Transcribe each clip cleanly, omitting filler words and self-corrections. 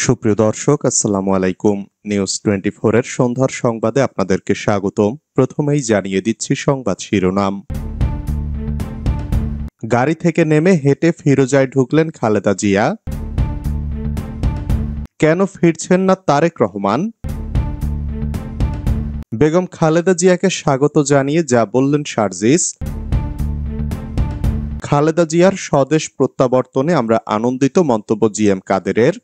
সুপ্রিয় দর্শক, আসসালামু আলাইকুম। নিউজ 24 এর সন্ধ্যার সংবাদে আপনাদেরকে স্বাগতম। প্রথমেই জানিয়ে দিচ্ছি সংবাদ শিরোনাম। গাড়ি থেকে নেমে হেঁটে ফিরোজায় ঢুকলেন খালেদা জিয়া। কেন ফিরছেন না তারেক রহমান? বেগম খালেদা জিয়াকে স্বাগত জানিয়ে যা বললেন সার্জিস। খালেদা জিয়ার স্বদেশ প্রত্যাবর্তনে আমরা আনন্দিত, মন্তব্য জিএম কাদেরের।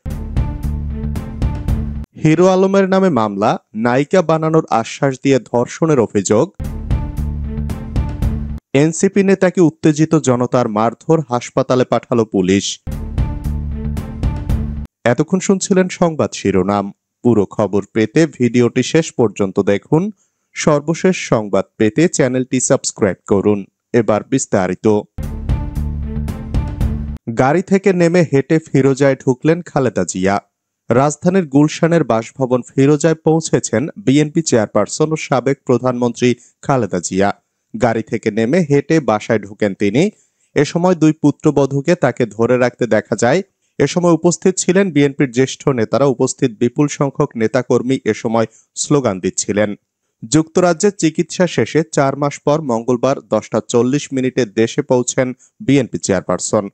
হিরো আলমের নামে মামলা, নায়িকা বানানোর আশ্বাস দিয়ে ধর্ষণের অভিযোগ। এনসিপি নেতাকে উত্তেজিত জনতার মারধর, হাসপাতালে পাঠালো পুলিশ। এতক্ষণ শুনছিলেন সংবাদ শিরোনাম। পুরো খবর পেতে ভিডিওটি শেষ পর্যন্ত দেখুন। সর্বশেষ সংবাদ পেতে চ্যানেলটি সাবস্ক্রাইব করুন। এবার বিস্তারিত। গাড়ি থেকে নেমে হেঁটে ফিরোজায় ঢুকলেন খালেদা জিয়া। রাজধানীর গুলশানের বাসভবন ফিরোজায় পৌঁছেছেন বিএনপি চেয়ারপারসন ও সাবেক প্রধানমন্ত্রী খালেদা জিয়া। গাড়ি থেকে নেমে হেঁটে বাসায় ঢোকেন তিনি। এ সময় দুই পুত্রবধূকে তাকে ধরে রাখতে দেখা যায়। এ সময় উপস্থিত ছিলেন বিএনপির জ্যেষ্ঠ নেতারা। উপস্থিত বিপুল সংখ্যক নেতাকর্মী এ সময় স্লোগান দিচ্ছিলেন। যুক্তরাজ্যে চিকিৎসা শেষে 4 মাস পর মঙ্গলবার 10:40 দেশে পৌঁছেন বিএনপি চেয়ারপারসন।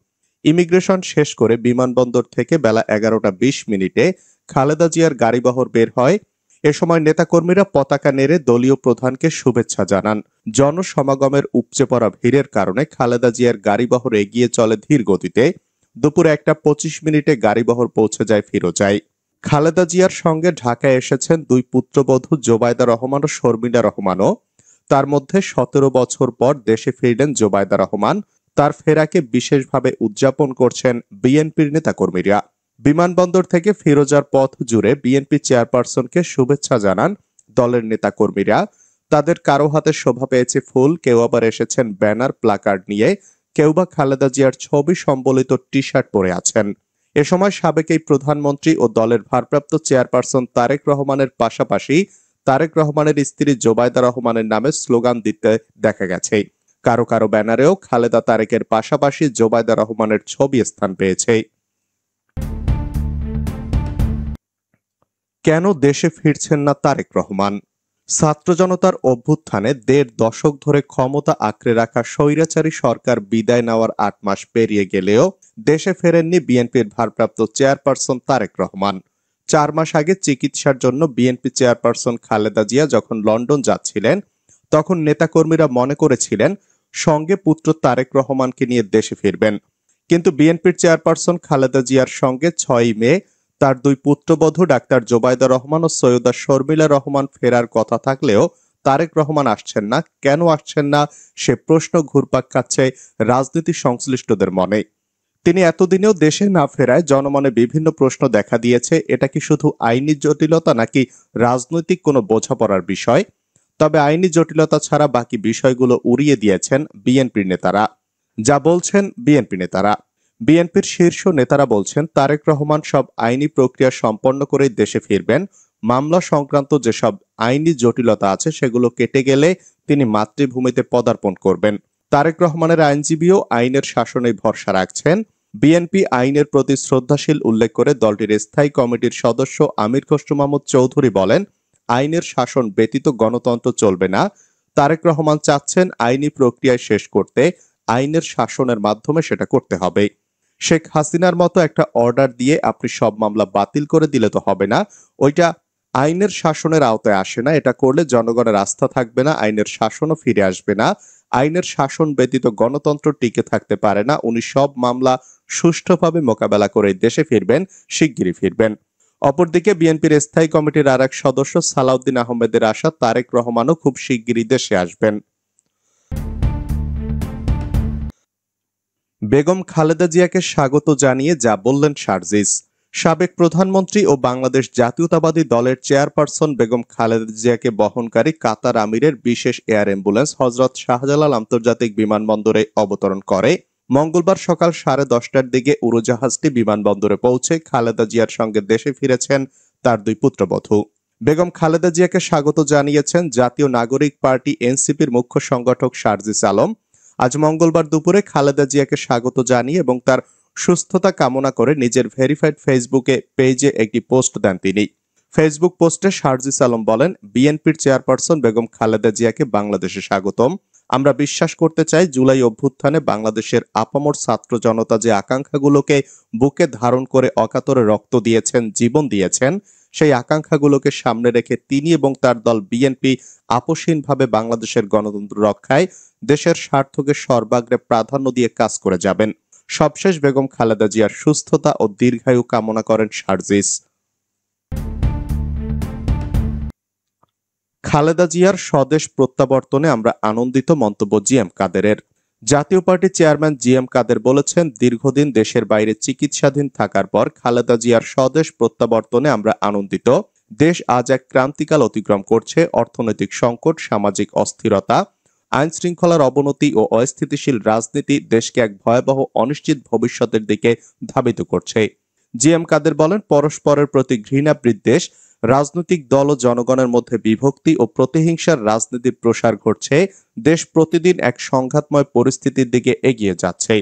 ইমিগ্রেশন শেষ করে বিমানবন্দর থেকে বেলা 11:20 খালেদা জিয়ার গাড়িবহর বের হয়। এ সময় নেতাকর্মীরা পতাকা নেড়ে দলীয় প্রধানকে শুভেচ্ছা জানান। জনসমাগমের উপচে পড়া ভিড়ের কারণে খালেদা জিয়ার গাড়িবহর এগিয়ে চলে ধীর গতিতে। দুপুর 1:25 গাড়িবহর পৌঁছে যায় ফিরোজায়। খালেদা জিয়ার সঙ্গে ঢাকায় এসেছেন দুই পুত্রবধূ জোবায়দা রহমান ও শর্মিলা রহমানও। তার মধ্যে 17 বছর পর দেশে ফিরলেন জোবায়দা রহমান। তার ফেরাকে বিশেষভাবে উদযাপন করছেন বিএনপির নেতাকর্মীরা। বিমানবন্দর থেকে ফিরোজার পথ জুড়ে বিএনপি চেয়ারপারসনকে শুভেচ্ছা জানান দলের নেতাকর্মীরা। তাদের কারো হাতে শোভা পেয়েছে ফুল, কেউ আবার এসেছেন ব্যানার, প্লাকার্ড নিয়ে, কেউ বা খালেদা জিয়ার ছবি সম্বলিত টি-শার্ট পরে আছেন। এ সময় সাবেক এই প্রধানমন্ত্রী ও দলের ভারপ্রাপ্ত চেয়ারপারসন তারেক রহমানের পাশাপাশি তারেক রহমানের স্ত্রী জোবায়দা রহমানের নামে স্লোগান দিতে দেখা গেছে। কারো কারো ব্যানারেও খালেদা তারেকের পাশাপাশি জোবায়দা রহমানের ছবি স্থান পেয়েছে। কেন দেশে ফিরছেন না তারেক রহমান? ছাত্র জনতার অভ্যুত্থানে 1.5 দশক ধরে ক্ষমতা আঁকড়ে রাখা স্বৈরাচারী সরকার বিদায় নেওয়ার 8 মাস পেরিয়ে গেলেও দেশে ফেরেননি বিএনপির ভারপ্রাপ্ত চেয়ারপারসন তারেক রহমান। 4 মাস আগে চিকিৎসার জন্য বিএনপি চেয়ারপারসন খালেদা জিয়া যখন লন্ডন যাচ্ছিলেন, তখন নেতাকর্মীরা মনে করেছিলেন সঙ্গে পুত্র তারেক রহমানকে নিয়ে দেশে ফিরবেন। কিন্তু বিএনপির চেয়ারপারসন খালেদা জিয়ার সঙ্গে 6 মে তার দুই পুত্রবধূ ডাক্তার জোবায়দা রহমান ও সৈয়দা শর্মিলা রহমান ফেরার কথা থাকলেও তারেক রহমান আসছেন না। কেন আসছেন না সে প্রশ্ন ঘুরপাক খাচ্ছে রাজনীতি সংশ্লিষ্টদের মনে। তিনি এতদিনেও দেশে না ফেরায় জনমনে বিভিন্ন প্রশ্ন দেখা দিয়েছে। এটা কি শুধু আইনি জটিলতা নাকি রাজনৈতিক কোনো বোঝাপড়ার বিষয়? তবে আইনি জটিলতা ছাড়া বাকি বিষয়গুলো উড়িয়ে দিয়েছেন বিএনপির নেতারা। যা বলছেন বিএনপি নেতারা, বিএনপির শীর্ষ নেতারা বলছেন তারেক রহমান সব আইনি প্রক্রিয়া সম্পন্ন করেই দেশে ফিরবেন। মামলা সংক্রান্ত যেসব আইনি জটিলতা আছে সেগুলো কেটে গেলে তিনি মাতৃভূমিতে পদার্পণ করবেন। তারেক রহমানের আইনজীবীও আইনের শাসনে ভরসা রাখছেন। বিএনপি আইনের প্রতি শ্রদ্ধাশীল উল্লেখ করে দলটির স্থায়ী কমিটির সদস্য আমির খসরু মাহমুদ চৌধুরী বলেন, আইনের শাসন ব্যতীত গণতন্ত্র চলবে না। তারেক রহমান চাচ্ছেন আইনি প্রক্রিয়ায় শেষ করতে, আইনের শাসনের মাধ্যমে সেটা করতে হবে। শেখ হাসিনার মতো একটা অর্ডার দিয়ে আপনি সব মামলা বাতিল করে দিলে তো হবে না। ওইটা আইনের শাসনের আওতায় আসে না। এটা করলে জনগণের আস্থা থাকবে না, আইনের শাসনও ফিরে আসবে না। আইনের শাসন ব্যতীত গণতন্ত্র টিকে থাকতে পারে না। উনি সব মামলা সুষ্ঠুভাবে মোকাবেলা করে দেশে ফিরবেন, শিগগিরই ফিরবেন। অপরদিকে বিএনপির স্থায়ী কমিটির আরেক সদস্য সালাউদ্দিন আহমেদের আশা তারেক রহমানও খুব শিগগিরই দেশে আসবেন। বেগম খালেদা জিয়াকে স্বাগত জানিয়ে যা বললেন সার্জিস। সাবেক প্রধানমন্ত্রী ও বাংলাদেশ জাতীয়তাবাদী দলের চেয়ারপারসন বেগম খালেদা জিয়াকে বহনকারী কাতার আমিরের বিশেষ এয়ার অ্যাম্বুলেন্স হযরত শাহজালাল আন্তর্জাতিক বিমানবন্দরে অবতরণ করে। মঙ্গলবার সকাল 10:30টার দিকে উড়োজাহাজটি বিমানবন্দরে পৌঁছে খালেদা জিয়ার সঙ্গে দেশে ফিরেছেন তার দুই পুত্রবধূ। বেগম খালেদা জিয়াকে স্বাগত জানিয়েছেন জাতীয় নাগরিক পার্টি এনসিপির মুখ্য সংগঠক সার্জিস আলম। আজ মঙ্গলবার দুপুরে খালেদা জিয়াকে স্বাগত জানিয়ে এবং তার সুস্থতা কামনা করে নিজের ভেরিফাইড ফেসবুকে পেজে একটি পোস্ট দেন তিনি। ফেসবুক পোস্টে শারজিস আলম বলেন, বিএনপির চেয়ারপারসন বেগম খালেদা জিয়াকে বাংলাদেশে স্বাগতম। আমরা বিশ্বাস করতে চাই, জুলাই অভ্যুত্থানে বাংলাদেশের আপামর ছাত্র জনতা যে আকাঙ্ক্ষাগুলোকে বুকে ধারণ করে অকাতরে রক্ত দিয়েছেন, জীবন দিয়েছেন, সেই আকাঙ্ক্ষাগুলোকে সামনে রেখে তিনি এবং তার দল বিএনপি আপোষহীনভাবে বাংলাদেশের গণতন্ত্র রক্ষায় দেশের স্বার্থকে সর্বাগ্রে প্রাধান্য দিয়ে কাজ করে যাবেন। সবশেষ বেগম খালেদা জিয়ার সুস্থতা ও দীর্ঘায়ু কামনা করেন শারজিস। খালেদা জিয়ার স্বদেশ প্রত্যাবর্তনে আমরা আনন্দিত, মন্তব্য জিএম কাদেরের। জাতীয় পার্টির চেয়ারম্যান জিএম কাদের বলেছেন, দীর্ঘদিন দেশের বাইরে চিকিৎসাধীন থাকার পর খালেদা জিয়ার স্বদেশ প্রত্যাবর্তনে আমরা আনন্দিত। দেশ আজ এক ক্রান্তিকাল অতিক্রম করছে। অর্থনৈতিক সংকট, সামাজিক অস্থিরতা, আইন শৃঙ্খলার অবনতি ও অস্থিতিশীল রাজনীতি দেশকে এক ভয়াবহ অনিশ্চিত ভবিষ্যতের দিকে ধাবিত করছে। জিএম কাদের বলেন, পরস্পরের প্রতি ঘৃণা বিদ্বেষ, রাজনৈতিক দল ও জনগণের মধ্যে বিভক্তি ও প্রতিহিংসার রাজনীতির প্রসার ঘটছে। দেশ প্রতিদিন এক সংঘাতময় পরিস্থিতির দিকে এগিয়ে যাচ্ছে।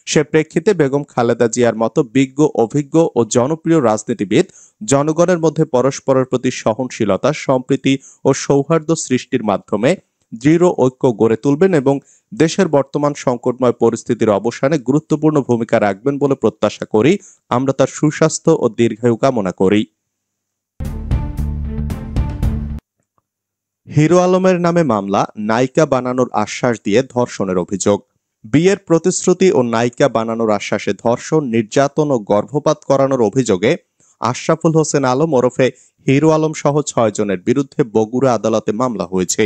সে প্রেক্ষিতে বেগম খালেদা জিয়ার মতো বিজ্ঞ, অভিজ্ঞ ও জনপ্রিয় রাজনীতিবিদ জনগণের মধ্যে পরস্পরের প্রতি সহনশীলতা, সম্প্রীতি ও সৌহার্দ্য সৃষ্টির মাধ্যমে দৃঢ় ঐক্য গড়ে তুলবেন এবং দেশের বর্তমান সংকটময় পরিস্থিতির অবসানে গুরুত্বপূর্ণ ভূমিকা রাখবেন বলে প্রত্যাশা করি। আমরা তার সুস্বাস্থ্য ও দীর্ঘায়ু কামনা করি। হিরো আলমের নামে মামলা, নায়িকা বানানোর আশ্বাস দিয়ে ধর্ষণের অভিযোগ। বিয়ের প্রতিশ্রুতি ও নায়িকা বানানোর আশ্বাসে ধর্ষণ, নির্যাতন ও গর্ভপাত করানোর অভিযোগে আশরাফুল হোসেন আলম ওরফে হিরো আলম সহ 6 জনের বিরুদ্ধে বগুড়া আদালতে মামলা হয়েছে।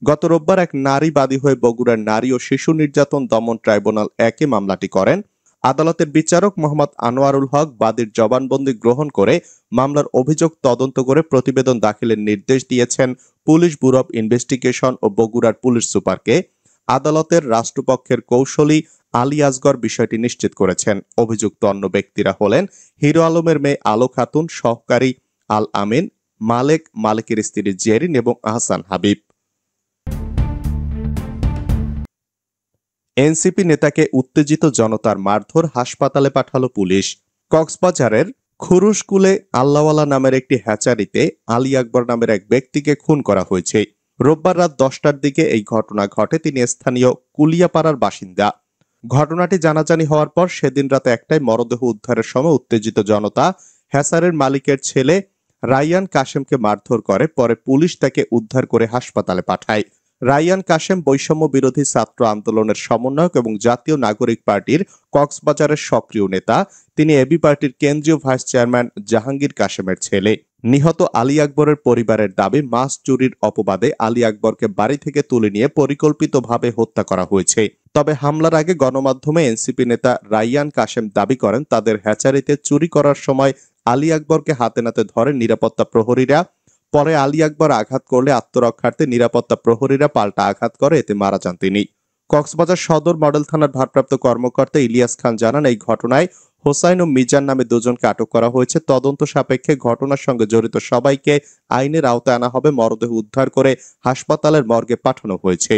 গত রোববার এক নারী বাদী হয়ে বগুড়ার নারী ও শিশু নির্যাতন দমন ট্রাইব্যুনাল 1-এ মামলাটি করেন। আদালতের বিচারক মোহাম্মদ আনোয়ারুল হক বাদীর জবানবন্দি গ্রহণ করে মামলার অভিযোগ তদন্ত করে প্রতিবেদন দাখিলের নির্দেশ দিয়েছেন পুলিশ ব্যুরো অব ইনভেস্টিগেশন ও বগুড়ার পুলিশ সুপারকে। আদালতের রাষ্ট্রপক্ষের কৌশলী আলী আসগর বিষয়টি নিশ্চিত করেছেন। অভিযুক্ত অন্য ব্যক্তিরা হলেন হিরো আলমের মেয়ে আলো খাতুন, সহকারী আল আমিন, মালেকের স্ত্রী জেরিন এবং আহসান হাবিব। এনসিপি নেতাকে উত্তেজিত জনতার মারধর, হাসপাতালে পাঠালো পুলিশ। কক্সবাজারের খুরুশকুলে আল্লাওয়ালা নামের একটি হ্যাচারিতে আলী আকবর নামের এক ব্যক্তিকে খুন করা হয়েছে। রোববার রাত 10টার দিকে এই ঘটনা ঘটে। তিনি স্থানীয় কুলিয়াপাড়ার বাসিন্দা। ঘটনাটি জানাজানি হওয়ার পর সেদিন রাতে 1টায় মরদেহ উদ্ধারের সময় উত্তেজিত জনতা হ্যাচারের মালিকের ছেলে রাইয়ান কাশেমকে মারধর করে। পরে পুলিশ তাকে উদ্ধার করে হাসপাতালে পাঠায়। রাইয়ান কাশেম বৈষম্য বিরোধী ছাত্র আন্দোলনের সমন্বয়ক এবং জাতীয় নাগরিক পার্টির কক্সবাজারের সক্রিয় নেতা। তিনি এবি পার্টির কেন্দ্রীয় ভাইস চেয়ারম্যান জাহাঙ্গীর কাশেমের ছেলে। নিহত আলী আকবরের পরিবারের দাবি, মাছ চুরির অপবাদে আলী আকবরকে বাড়ি থেকে তুলে নিয়ে পরিকল্পিতভাবে হত্যা করা হয়েছে। তবে হামলার আগে গণমাধ্যমে এনসিপি নেতা রাইয়ান কাশেম দাবি করেন, তাদের হ্যাচারিতে চুরি করার সময় আলী আকবরকে হাতে নাতে ধরেন নিরাপত্তা প্রহরীরা। পরে আলী আকবর আঘাত করলে আত্মরক্ষার্থে নিরাপত্তা প্রহরীরা পাল্টা আঘাত করে, এতে মারা যান তিনি। কক্সবাজার সদর মডেল থানার ভারপ্রাপ্ত কর্মকর্তা ইলিয়াস খান জানান, এই ঘটনায় হোসাইন ও মিজান নামে 2 জনকে আটক করা হয়েছে। তদন্ত সাপেক্ষে ঘটনার সঙ্গে জড়িত সবাইকে আইনের আওতায় আনা হবে। মরদেহ উদ্ধার করে হাসপাতালের মর্গে পাঠানো হয়েছে।